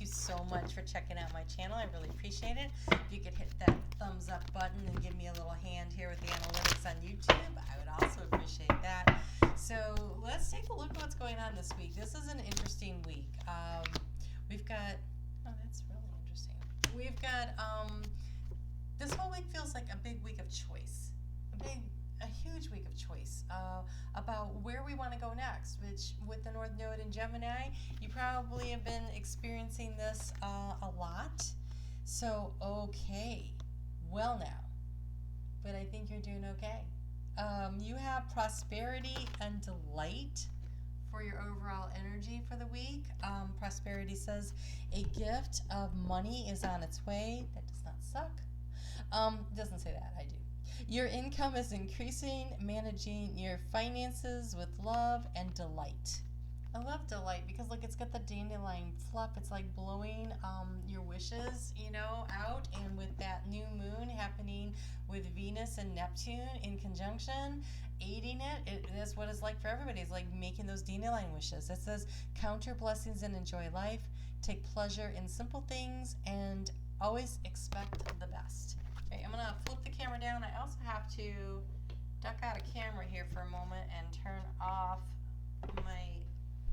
you so much for checking out my channel. I really appreciate it. If you could hit that thumbs up button and give me a little hand here with the analytics on YouTube, I would also appreciate that. So let's take a look at what's going on this week. This is an interesting week. We've got, oh, that's really interesting. We've got, this whole week feels like a big week of choice. A huge week of choice about where we want to go next, which with the North Node in Gemini, you probably have been experiencing this a lot. So, okay, well now, but I think you're doing okay. You have prosperity and delight for your overall energy for the week. Prosperity says a gift of money is on its way. That does not suck. Doesn't say that, I do. Your income is increasing, managing your finances with love and delight. I love delight because look, it's got the dandelion fluff. It's like blowing your wishes, out. And with that new moon happening with Venus and Neptune in conjunction, aiding it is what it's like for everybody. It's like making those dandelion wishes. It says, count your blessings and enjoy life. Take pleasure in simple things and always expect the best. Okay, I'm going to flip the camera down. I also have to duck out of camera here for a moment and turn off my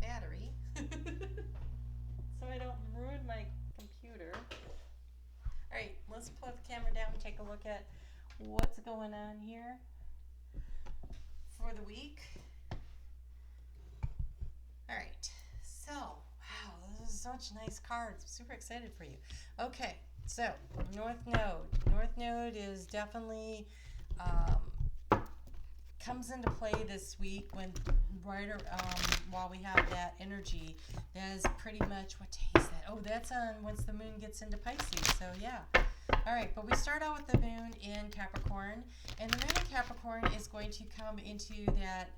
battery so I don't ruin my computer. All right, let's put the camera down and take a look at what's going on here for the week. All right, so, wow, this is such nice cards. I'm super excited for you. Okay. So, North Node. North Node is definitely comes into play this week while we have that energy. That is pretty much, what day is that? Oh, that's on once the moon gets into Pisces. So, yeah. All right, but we start out with the moon in Capricorn, and the moon in Capricorn is going to come into that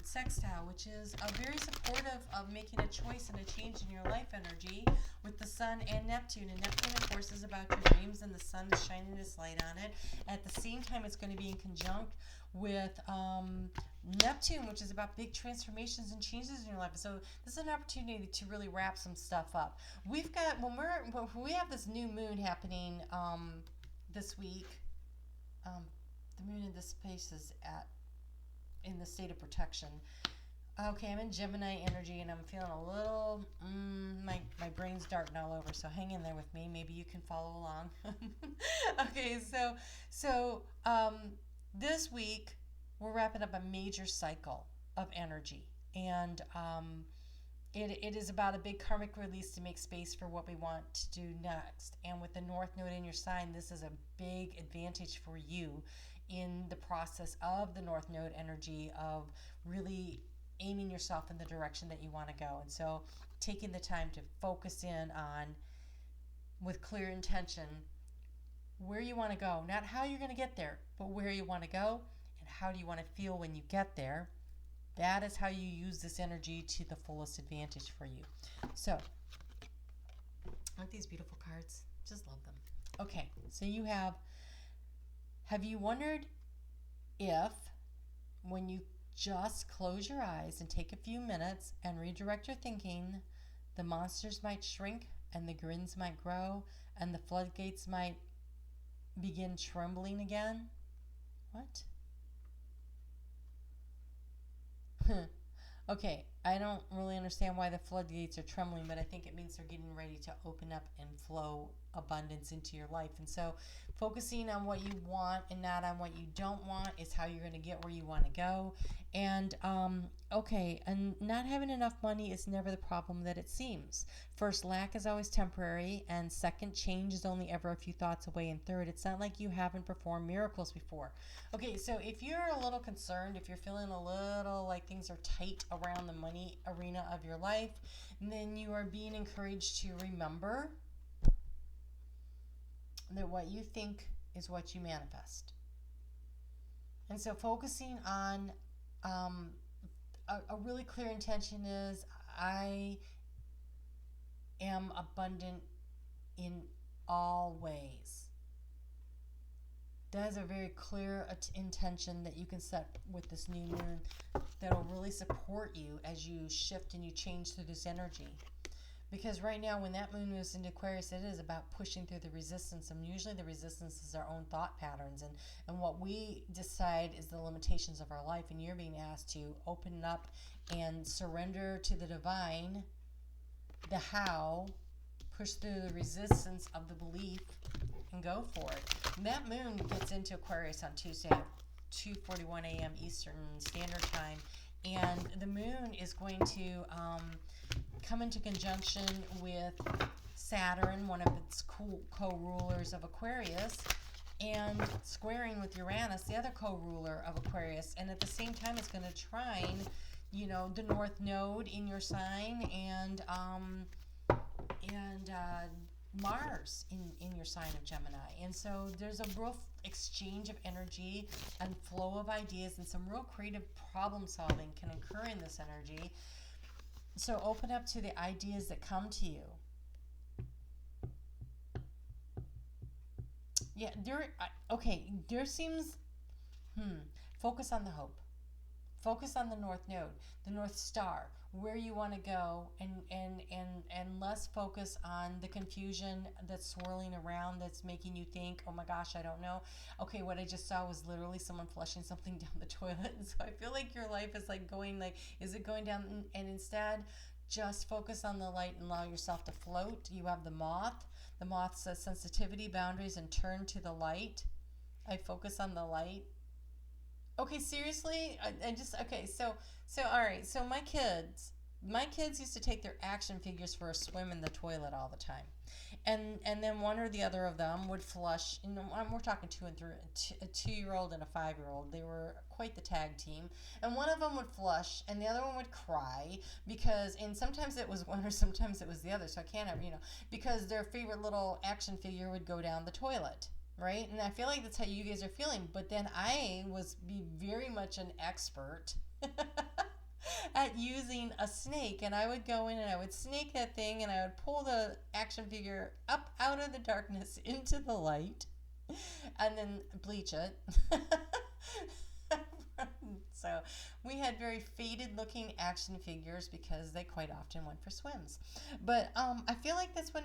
sextile, which is very supportive of making a choice and a change in your life energy with the sun and Neptune. And Neptune, of course, is about your dreams, and the sun is shining its light on it. At the same time, it's going to be in conjunct with Neptune, which is about big transformations and changes in your life. So this is an opportunity to really wrap some stuff up. We've got when we have this new moon happening this week. The moon in this space is in the state of protection. Okay, I'm in Gemini energy and I'm feeling a little, my brain's darting all over, so hang in there with me. Maybe you can follow along. Okay, so this week we're wrapping up a major cycle of energy, and it is about a big karmic release to make space for what we want to do next. And with the North Node in your sign, this is a big advantage for you in the process of the North Node energy of really aiming yourself in the direction that you want to go. And so taking the time to focus in on, with clear intention, where you want to go. Not how you're going to get there, but where you want to go and how do you want to feel when you get there. That is how you use this energy to the fullest advantage for you. So, aren't these beautiful cards? Just love them. Okay, so you have you wondered if when you just close your eyes and take a few minutes and redirect your thinking, the monsters might shrink and the grins might grow and the floodgates might begin trembling again? What? Okay, I don't really understand why the floodgates are trembling, but I think it means they're getting ready to open up and flow abundance into your life. And so focusing on what you want and not on what you don't want is how you're going to get where you want to go. And okay, and not having enough money is never the problem that it seems. First, lack is always temporary, and second, change is only ever a few thoughts away, and third, it's not like you haven't performed miracles before. Okay, so if you're a little concerned, if you're feeling a little like things are tight around the money arena of your life, then you are being encouraged to remember that what you think is what you manifest. And so focusing on a really clear intention is, I am abundant in all ways. That is a very clear intention that you can set with this new moon that will really support you as you shift and you change through this energy. Because right now, when that moon moves into Aquarius, it is about pushing through the resistance. And usually the resistance is our own thought patterns. And what we decide is the limitations of our life. And you're being asked to open up and surrender to the divine, the how, push through the resistance of the belief, and go for it. And that moon gets into Aquarius on Tuesday at 2:41 a.m. Eastern Standard Time. And the moon is going to come into conjunction with Saturn, one of its co-rulers of Aquarius, and squaring with Uranus, the other co-ruler of Aquarius. And at the same time, it's going to trine, the North Node in your sign, and Mars in your sign of Gemini. And so there's a real exchange of energy and flow of ideas, and some real creative problem solving can occur in this energy. So open up to the ideas that come to you. Yeah, there seems, focus on the hope. Focus on the North Node, the North Star, where you want to go, and less focus on the confusion that's swirling around, that's making you think, oh my gosh, I don't know. Okay, what I just saw was literally someone flushing something down the toilet. And so I feel like your life is like going, like, is it going down? And instead, just focus on the light and allow yourself to float. You have the moth. The moth says sensitivity, boundaries, and turn to the light. I focus on the light. Okay, seriously? So all right. So my kids used to take their action figures for a swim in the toilet all the time. And then one or the other of them would flush. We're talking 2 and 3, a 2-year-old and a 5-year-old. They were quite the tag team. And one of them would flush, and the other one would cry and sometimes it was one or sometimes it was the other. So I can't have, because their favorite little action figure would go down the toilet. Right? And I feel like that's how you guys are feeling. But then I was very much an expert at using a snake. And I would go in and I would snake that thing, and I would pull the action figure up out of the darkness into the light and then bleach it. So we had very faded looking action figures because they quite often went for swims. But I feel like that's when,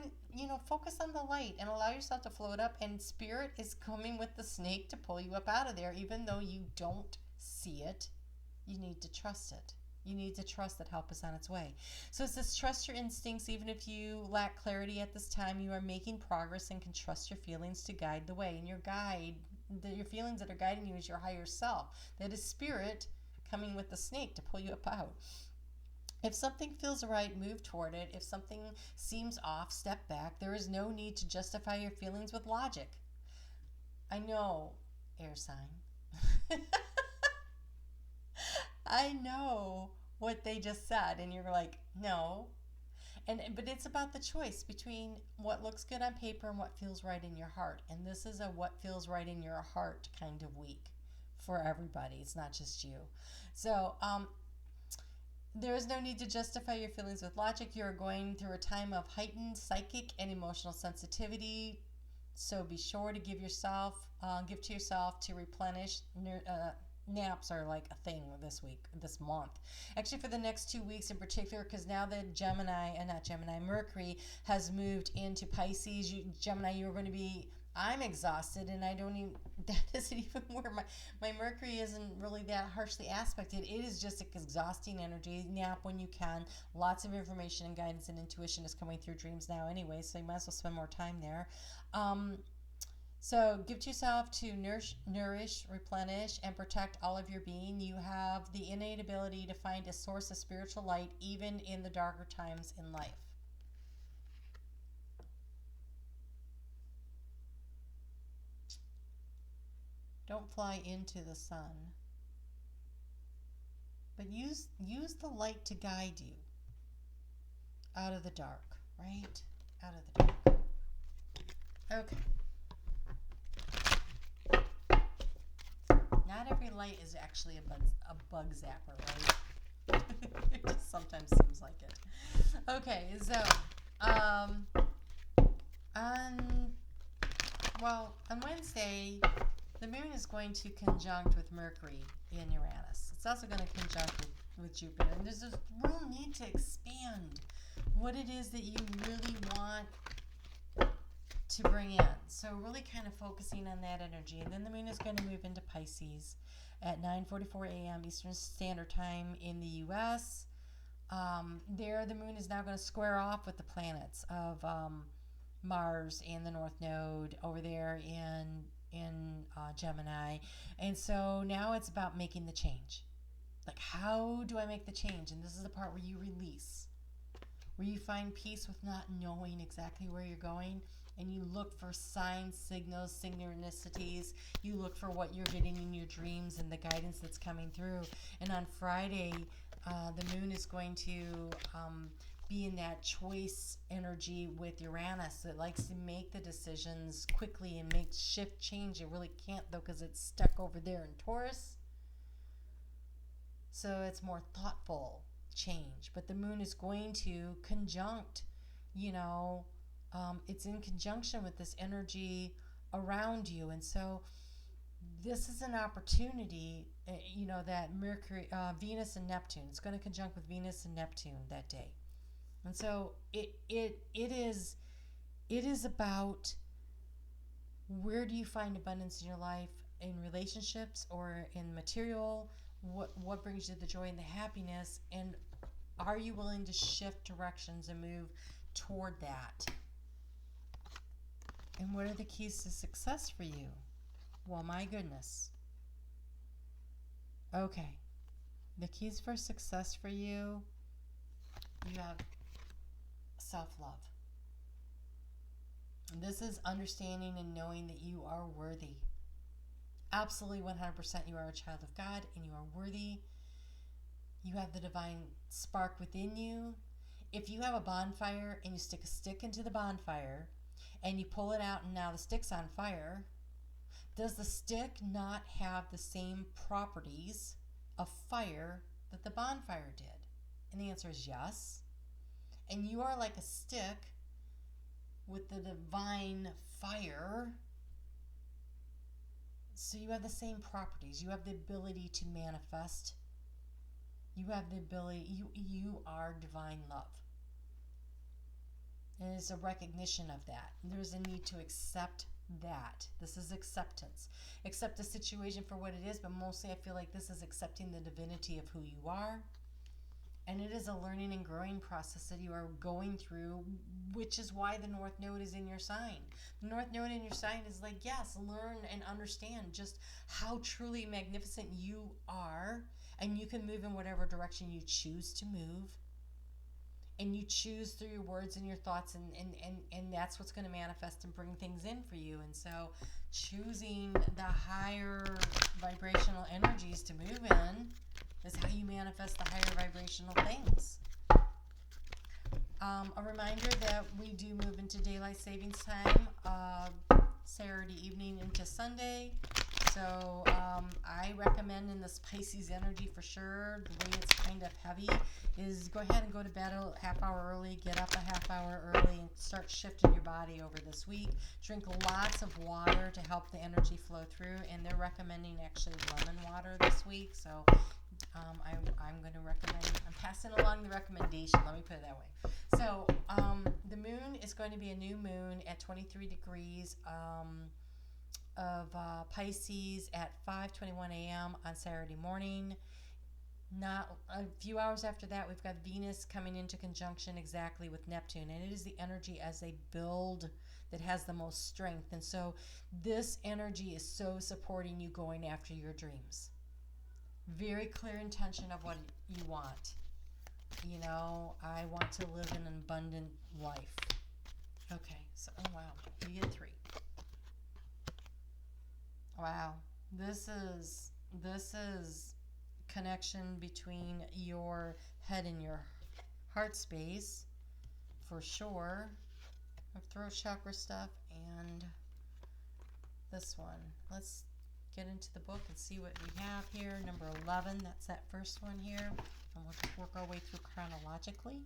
focus on the light and allow yourself to float up, and Spirit is coming with the snake to pull you up out of there. Even though you don't see it, you need to trust it. You need to trust that help is on its way. So it says trust your instincts. Even if you lack clarity at this time, you are making progress and can trust your feelings to guide the way. And your feelings that are guiding you is your higher self. That is Spirit coming with the snake to pull you up out. If something feels right, move toward it. If something seems off, step back. There is no need to justify your feelings with logic. I know, air sign. I know what they just said, and you're like, no. But it's about the choice between what looks good on paper and what feels right in your heart. And this is a what feels right in your heart kind of week for everybody. It's not just you. So there is no need to justify your feelings with logic. You're going through a time of heightened psychic and emotional sensitivity. So be sure to give to yourself to replenish. Naps are like a thing this month. Actually, for the next 2 weeks in particular, because now that Mercury has moved into Pisces, Gemini, you're going to be, I'm exhausted, and that isn't even where my Mercury isn't really that harshly aspected. It is just an exhausting energy. Nap when you can. Lots of information and guidance and intuition is coming through dreams now anyway, so you might as well spend more time there. So give to yourself to nourish, replenish, and protect all of your being. You have the innate ability to find a source of spiritual light even in the darker times in life. Don't fly into the sun, but use the light to guide you out of the dark, right? Out of the dark. Okay. Not every light is actually a bug zapper, right? It just sometimes seems like it. Okay, so on Wednesday, the moon is going to conjunct with Mercury in Uranus. It's also going to conjunct with Jupiter. And there's this real need to expand what it is that you really want to bring in. So really kind of focusing on that energy. And then the moon is going to move into Pisces at 9:44 a.m. Eastern Standard Time in the U.S. There, the moon is now going to square off with the planets of Mars and the North Node over there in Gemini. And so now it's about making the change. Like, how do I make the change? And this is the part where you release, where you find peace with not knowing exactly where you're going, and you look for signs, signals, synchronicities. You look for what you're getting in your dreams and the guidance that's coming through. And on Friday, the moon is going to be in that choice energy with Uranus that likes to make the decisions quickly and make shift change. It really can't, though, because it's stuck over there in Taurus. So it's more thoughtful change. But the moon is going to conjunct, it's in conjunction with this energy around you. And so this is an opportunity, that Mercury, Venus and Neptune, it's going to conjunct with Venus and Neptune that day. And so it is about, where do you find abundance in your life, in relationships or in material? What brings you the joy and the happiness, and are you willing to shift directions and move toward that? And what are the keys to success for you? Well, my goodness. Okay. The keys for success for you, you have self-love. And this is understanding and knowing that you are worthy. Absolutely 100% you are a child of God and you are worthy. You have the divine spark within you. If you have a bonfire and you stick a stick into the bonfire and you pull it out and now the stick's on fire, does the stick not have the same properties of fire that the bonfire did? And the answer is yes. And you are like a stick with the divine fire. So you have the same properties. You have the ability to manifest. You have the ability, you are divine love. And it's a recognition of that. There's a need to accept that. This is acceptance. Accept the situation for what it is, but mostly I feel like this is accepting the divinity of who you are. And it is a learning and growing process that you are going through, which is why the North Node is in your sign. The North Node in your sign is like, yes, learn and understand just how truly magnificent you are, and you can move in whatever direction you choose to move. And you choose through your words and your thoughts, and that's what's going to manifest and bring things in for you. And so choosing the higher vibrational energies to move in is how you manifest the higher vibrational things. A reminder that we do move into daylight savings time Saturday evening into Sunday. So I recommend in this Pisces energy for sure, the way it's kind of heavy, is go ahead and go to bed a half hour early, get up a half hour early, and start shifting your body over this week. Drink lots of water to help the energy flow through, and they're recommending actually lemon water this week. So I'm going to recommend, I'm passing along the recommendation, let me put it that way. So the moon is going to be a new moon at 23 degrees of Pisces at 5:21 a.m. on Saturday morning. Not a few hours after that, we've got Venus coming into conjunction exactly with Neptune, and it is the energy as they build that has the most strength. And so this energy is so supporting you going after your dreams. Very clear intention of what you want. I want to live an abundant life. Okay, so, oh wow, you get 3. Wow, this is connection between your head and your heart space, for sure. Throat chakra stuff, and this one. Let's get into the book and see what we have here. Number 11, that's that first one here. And we'll just work our way through chronologically.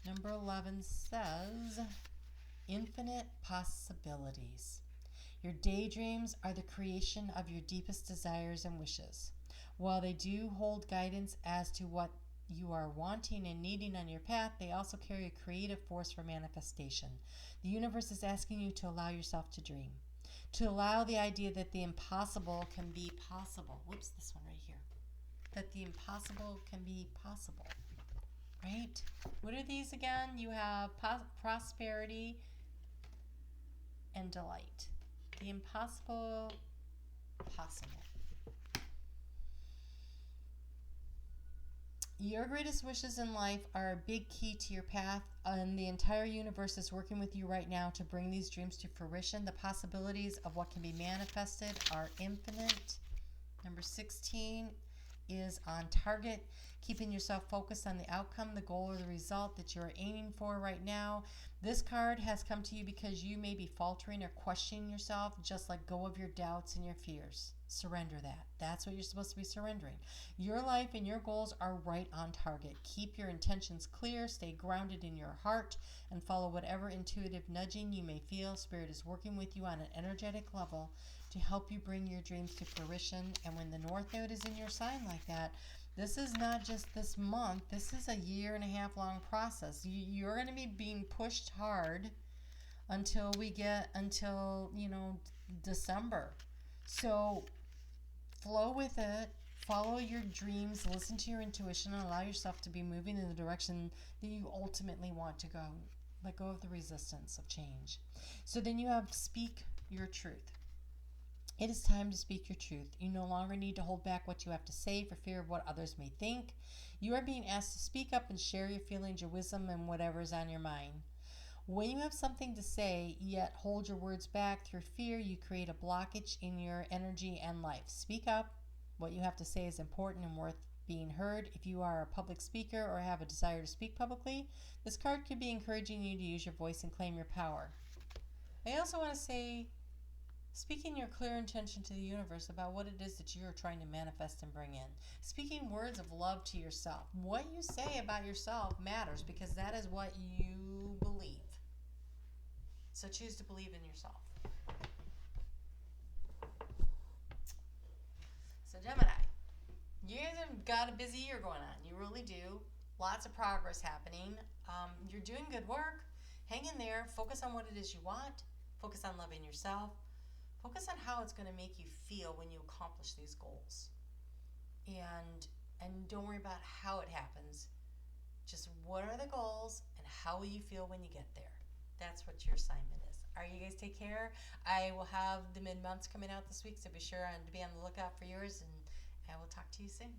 Number 11 says, infinite possibilities. Your daydreams are the creation of your deepest desires and wishes. While they do hold guidance as to what you are wanting and needing on your path, they also carry a creative force for manifestation. The universe is asking you to allow yourself to dream, to allow the idea that the impossible can be possible. Whoops, this one right here. That the impossible can be possible, right? What are these again? You have prosperity and delight. The impossible, possible. Your greatest wishes in life are a big key to your path, and the entire universe is working with you right now to bring these dreams to fruition. The possibilities of what can be manifested are infinite. Number 16 is on target, keeping yourself focused on the outcome, the goal, or the result that you're aiming for right now. This card has come to you because you may be faltering or questioning yourself. Just let go of your doubts and your fears. Surrender that. That's what you're supposed to be surrendering. Your life and your goals are right on target. Keep your intentions clear, stay grounded in your heart, and follow whatever intuitive nudging you may feel. Spirit is working with you on an energetic level to help you bring your dreams to fruition. And when the North Node is in your sign like that, this is not just this month. This is a 1.5 year long process. You're going to be being pushed hard until December. So flow with it. Follow your dreams. Listen to your intuition and allow yourself to be moving in the direction that you ultimately want to go. Let go of the resistance of change. So then you have speak your truth. It is time to speak your truth. You no longer need to hold back what you have to say for fear of what others may think. You are being asked to speak up and share your feelings, your wisdom, and whatever is on your mind. When you have something to say, yet hold your words back through fear, you create a blockage in your energy and life. Speak up. What you have to say is important and worth being heard. If you are a public speaker or have a desire to speak publicly, this card could be encouraging you to use your voice and claim your power. I also want to say, speaking your clear intention to the universe about what it is that you are trying to manifest and bring in. Speaking words of love to yourself. What you say about yourself matters because that is what you believe. So choose to believe in yourself. So Gemini, you guys have got a busy year going on. You really do. Lots of progress happening. You're doing good work. Hang in there. Focus on what it is you want. Focus on loving yourself. Focus on how it's going to make you feel when you accomplish these goals. And don't worry about how it happens. Just what are the goals and how will you feel when you get there? That's what your assignment is. All right, you guys take care. I will have the mid-months coming out this week, so be sure to be on the lookout for yours, and I will talk to you soon.